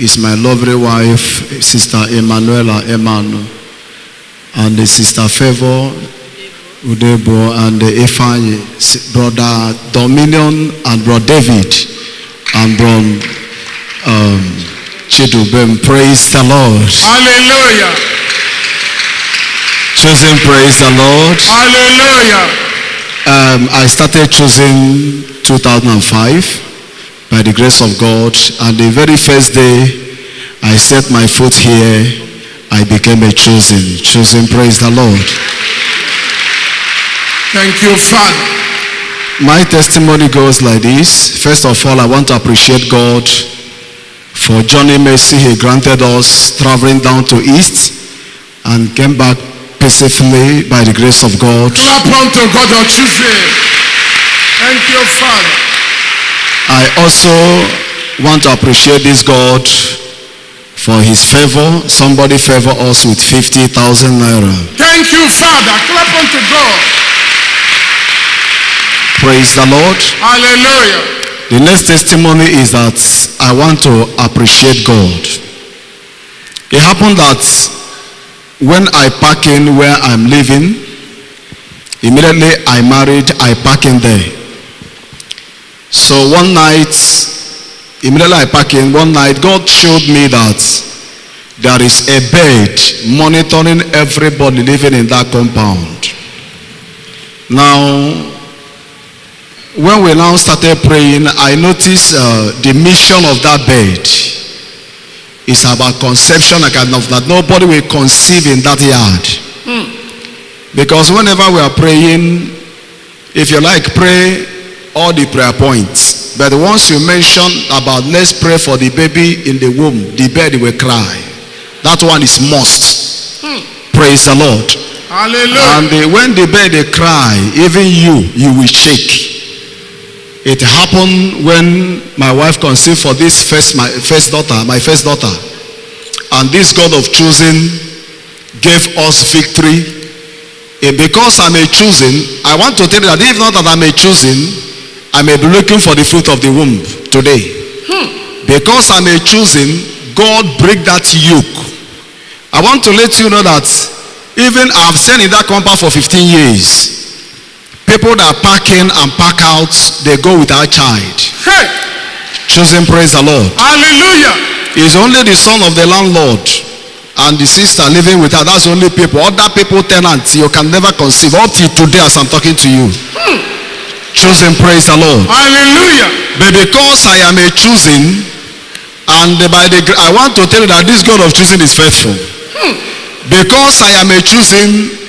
is my lovely wife, Sister Emanuela Emanu, and the Sister Favor Udebo, and Ifeanyi, Brother Dominion, and Brother David, and Brother Chidubem. Praise the Lord. Hallelujah. Choosing, praise the Lord. Hallelujah. I started choosing 2005 by the grace of God, and the very first day I set my foot here, I became a choosing, praise the Lord. Thank you, Father. My testimony goes like this. First of all, I want to appreciate God for Johnny Mercy. He granted us traveling down to East and came back peacefully by the grace of God. Clap unto God or choosing. Thank you, Father. I also want to appreciate this God for his favor. Somebody favor us with 50,000 naira. Thank you, Father. Clap unto God. Praise the Lord. Hallelujah. The next testimony is that I want to appreciate God. It happened that when I park in where I'm living, immediately I married, I park in there. So one night, immediately I park in, one night God showed me that there is a bird monitoring everybody living in that compound. Now, when we now started praying, I noticed the mission of that bird is about conception, that nobody will conceive in that yard. Because whenever we are praying, if you like, pray all the prayer points. But once you mention about let's pray for the baby in the womb, the bird will cry. That one is must. Praise the Lord. Hallelujah. And when the bird cry, even you will shake. It happened when my wife conceived for this my first daughter. And this God of choosing gave us victory. And because I'm a choosing, I want to tell you that if not that I'm a choosing, I may be looking for the fruit of the womb today. Because I'm a choosing, God break that yoke. I want to let you know that even I've stayed in that compound for 15 years. People that park in and park out, they go without child. Hey. Choosing, praise the Lord. Hallelujah. He's only the son of the landlord and the sister living with her. That's only people. Other people, tenants, you can never conceive. Up till today as I'm talking to you. Choosing, praise the Lord. Hallelujah. But because I am a choosing, and I want to tell you that this God of choosing is faithful. Because I am a choosing,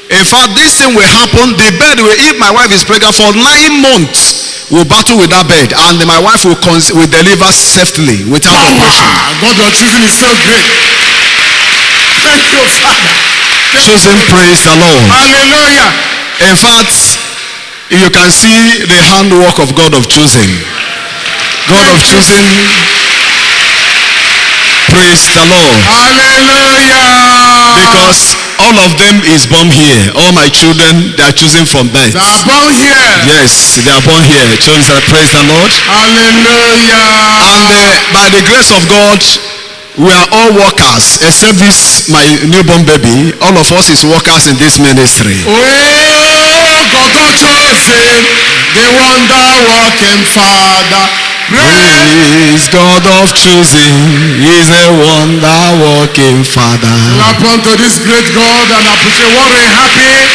in fact, this thing will happen. The bird will, if my wife is pregnant for 9 months, we'll battle with that bird, and my wife will deliver safely without operation. God, your choosing is so great. Thank you, Father. Choosing, praise the Lord. Hallelujah. In fact, you can see the handwork of God of choosing. God of choosing. Praise the Lord. Hallelujah. Because all of them is born here. All my children, they are choosing from birth. They are born here. Yes, they are born here. Children, praise the Lord. Hallelujah. And by the grace of God, we are all workers. Except this, my newborn baby. All of us is workers in this ministry. Oh, God of choosing, the wonder-working Father. Praise God of choosing, He's a wonder-working Father. Clap unto this great God and appreciate what a happy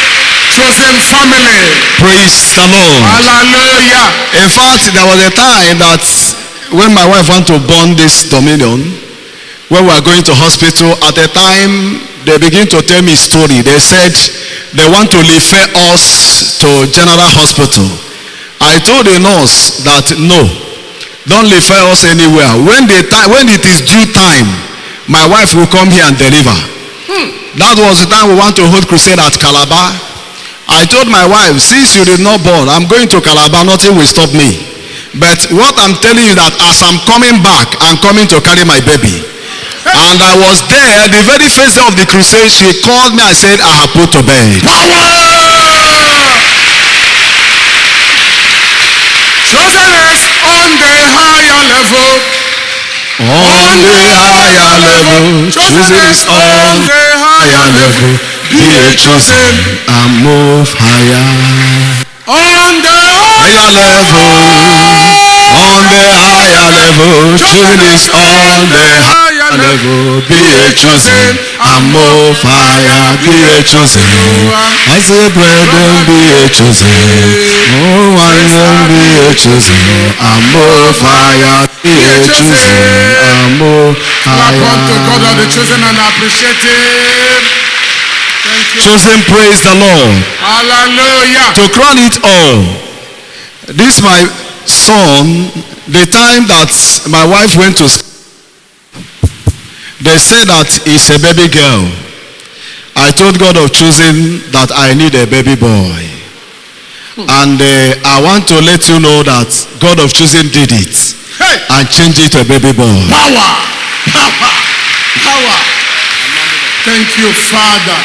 chosen family. Praise the Lord. Hallelujah. In fact, there was a time that when my wife wanted to born this Dominion, when we were going to hospital, at the time they begin to tell me story. They said they want to refer us to General Hospital. I told the nurse that no, don't refer us anywhere. When it is due time, my wife will come here and deliver. That was the time we want to hold crusade at Calabar. I told my wife, since you did not born, I'm going to Calabar, nothing will stop me. But what I'm telling you that as I'm coming back, I'm coming to carry my baby. And I was there, the very first day of the crusade, she called me and said, I have put to bed. Chosen is on the higher level. On the higher level, chosen is on the higher level. Be chosen and move higher. On the Higher level, on the higher level, chosen is on the higher level. Be chosen and move higher. Be chosen. I say, brethren, be chosen. Oh, I am be chosen and move higher. Be chosen and move clap unto God of the higher. chosen and appreciate Him. Thank you. Chosen, praise the Lord. Hallelujah. To crown it all, this my son, the time that my wife went to school, they said that it's a baby girl. I told God of choosing that I need a baby boy. And I want to let you know that God of choosing did it Hey, and changed it to a baby boy. power, power, power. Thank you, Father.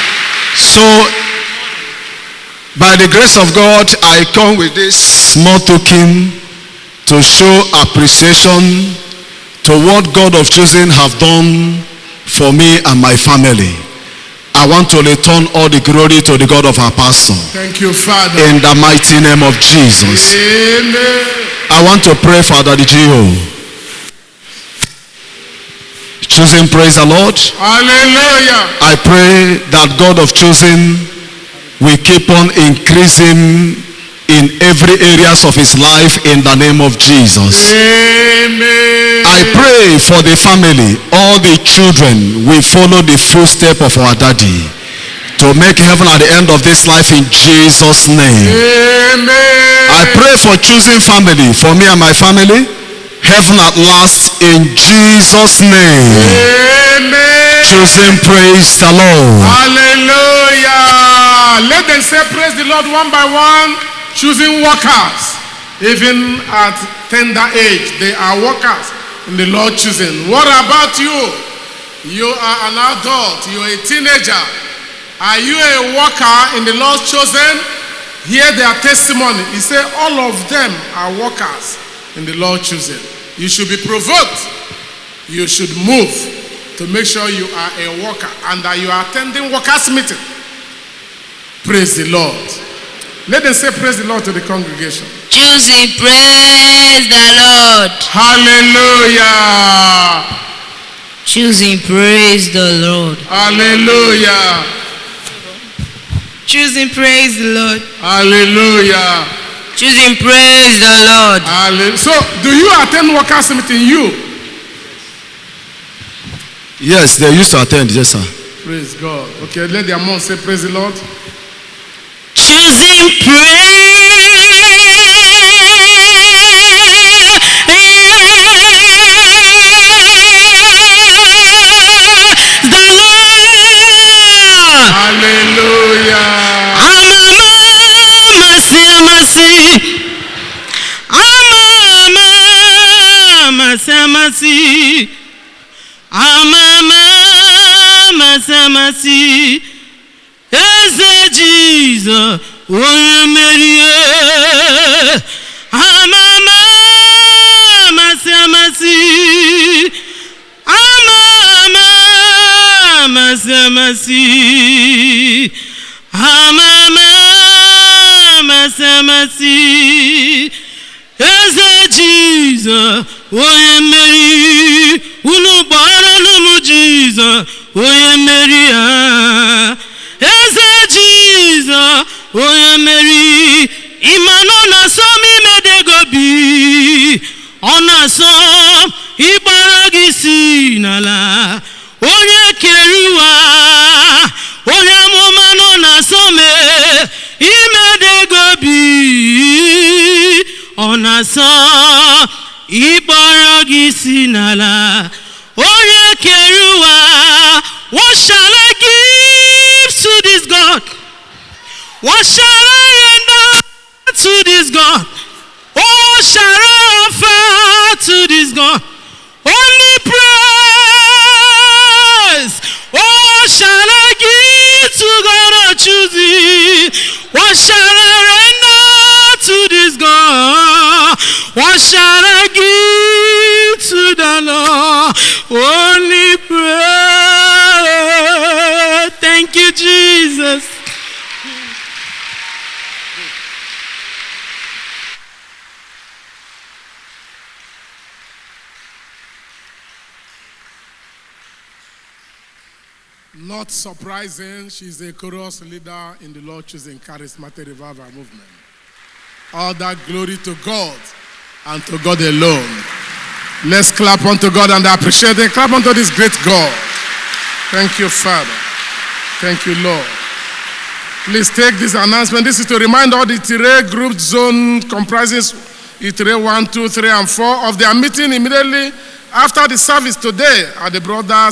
So, by the grace of God, I come with this small token to show appreciation to what God of choosing have done for me and my family. I want to return all the glory to the God of our pastor. Thank you, Father. In the mighty name of Jesus. Amen. I want to pray for Daddy Gio. Choosing, praise the Lord. Hallelujah. I pray that God of choosing will keep on increasing in every areas of his life in the name of Jesus. Amen. I pray for the family, all the children will follow the footstep of our daddy to make heaven at the end of this life in Jesus' name. Amen. I pray for choosing family, for me and my family, heaven at last in Jesus' name. Amen. Choosing, praise the Lord. Hallelujah. Let them say praise the Lord one by one. Choosing workers. Even at tender age, they are workers in the Lord choosing. What about you? You are an adult. You are a teenager. Are you a worker in the Lord chosen? Hear their testimony. He said all of them are workers in the Lord chosen. You should be provoked. You should move to make sure you are a worker and that you are attending workers' meeting. Praise the Lord. Let them say praise the Lord to the congregation. Choosing, praise the Lord. Hallelujah. Choosing, praise the Lord. Hallelujah. Choosing, praise the Lord. Hallelujah. Choosing, praise the Lord. So, do you attend workers' meeting? You? Yes, they used to attend, yes sir. Praise God. Okay, let their mom say praise the Lord. Choosing, the Lord. Hallelujah. Amama Eze Jesus onye merie. Amama masamasi. Amama masamasi. Amama masamasi. Eze Jesus onye meri. Unu gbara n'ụmụ Jesus onye meri ha. Eze Jesus onye meri. Imano na som imedego bi. Ọ na-asọ ịgbara gị si n'ala. Onye kere ụwa. Onye amụma nọ na-asọ imedego bi. Ọ na-asọ ịgbara gị si n'ala. Onye kere ụwa. What shall I give to this God? What shall I render to this God? What shall I offer to this God? Only praise. What shall I give to God or choose it? What shall I render to this God? What shall I give to the Lord? Not surprising, she's a chorus leader in the Lord Choosing Charismatic Revival Movement. All that glory to God and to God alone. Let's clap unto God and appreciate it. Clap unto this great God. Thank you, Father. Thank you, Lord. Please take this announcement. This is to remind all the Itire group zone comprises Itire 1, 2, 3, and 4 of their meeting immediately after the service today at the Brothers